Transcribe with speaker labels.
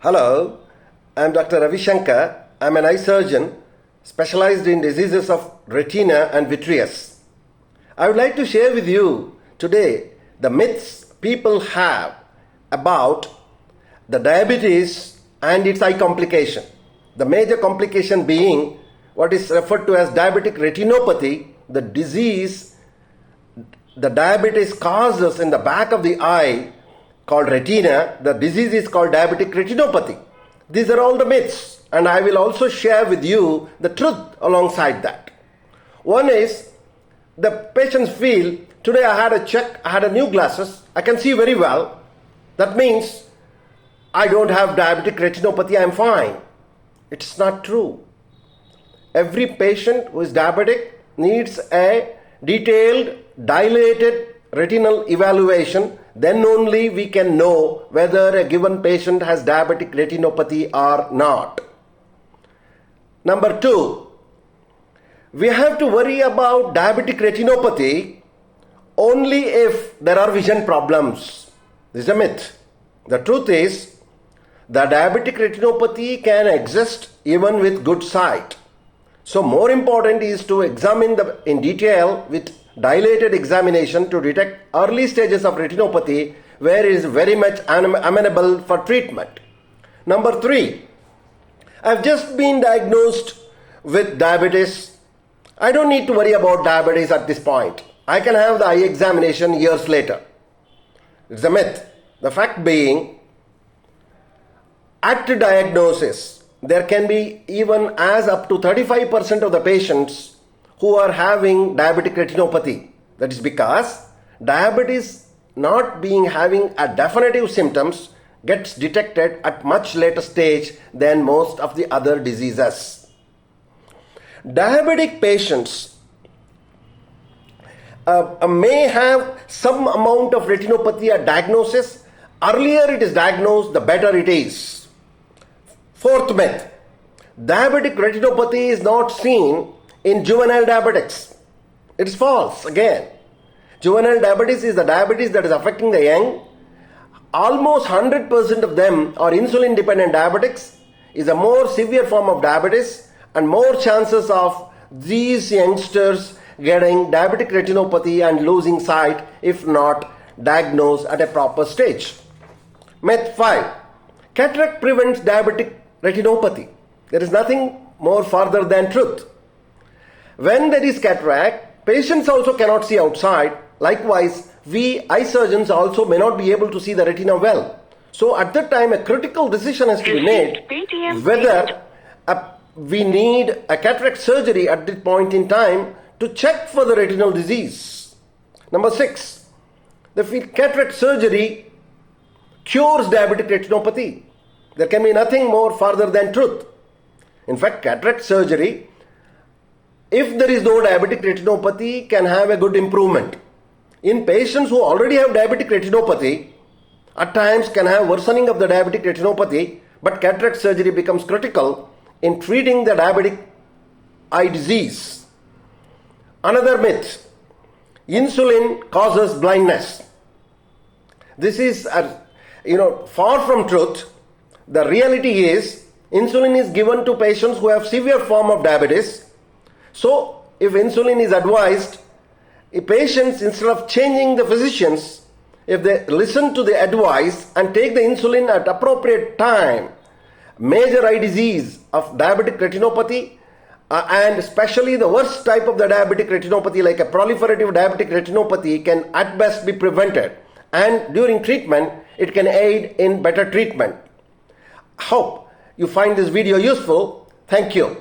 Speaker 1: Hello, I'm Dr. Ravishankar. I'm an eye surgeon specialized in diseases of retina and vitreous. I would like to share with you today the myths people have about the diabetes and its eye complication. The major complication being what is referred to as diabetic retinopathy, the disease the diabetes causes in the back of the eye called retina. The disease is called diabetic retinopathy. These are all the myths, and I will also share with you the truth alongside that. One is the patients feel, today I had a check, I had a new glasses, I can see very well. That means I don't have diabetic retinopathy, I am fine. It's not true. Every patient who is diabetic needs a detailed, dilated retinal evaluation. Then only we can know whether a given patient has diabetic retinopathy or not. Number two, we have to worry about diabetic retinopathy only if there are vision problems. This is a myth. The truth is, the diabetic retinopathy can exist even with good sight. So more important is to examine in detail with dilated examination to detect early stages of retinopathy where it is very much amenable for treatment. Number three, I've just been diagnosed with diabetes. I don't need to worry about diabetes at this point. I can have the eye examination years later. It's a myth. The fact being, at diagnosis, there can be even as up to 35% of the patients who are having diabetic retinopathy. That is because diabetes not being having a definitive symptoms gets detected at much later stage than most of the other diseases. Diabetic patients may have some amount of retinopathy at diagnosis. Earlier it is diagnosed, the better it is. Fourth myth, diabetic retinopathy is not seen in juvenile diabetics. It is false again. Juvenile diabetes is the diabetes that is affecting the young. Almost 100% of them are insulin dependent diabetics, is a more severe form of diabetes and more chances of these youngsters getting diabetic retinopathy and losing sight if not diagnosed at a proper stage. Myth 5. Cataract prevents diabetic retinopathy. There is nothing more further than truth. When there is cataract, patients also cannot see outside. Likewise, we eye surgeons also may not be able to see the retina well. So at that time, a critical decision has to be made whether we need a cataract surgery at this point in time to check for the retinal disease. Number 6, the cataract surgery cures diabetic retinopathy. There can be nothing more further than truth. In fact, cataract surgery, if there is no diabetic retinopathy, can have a good improvement. In patients who already have diabetic retinopathy, at times can have worsening of the diabetic retinopathy, but cataract surgery becomes critical in treating the diabetic eye disease. Another myth, insulin causes blindness. This is far from truth. The reality is, insulin is given to patients who have severe form of diabetes. So, if insulin is advised, patients, instead of changing the physicians, if they listen to the advice and take the insulin at appropriate time, major eye disease of diabetic retinopathy and especially the worst type of the diabetic retinopathy like a proliferative diabetic retinopathy can at best be prevented, and during treatment it can aid in better treatment. Hope you find this video useful. Thank you.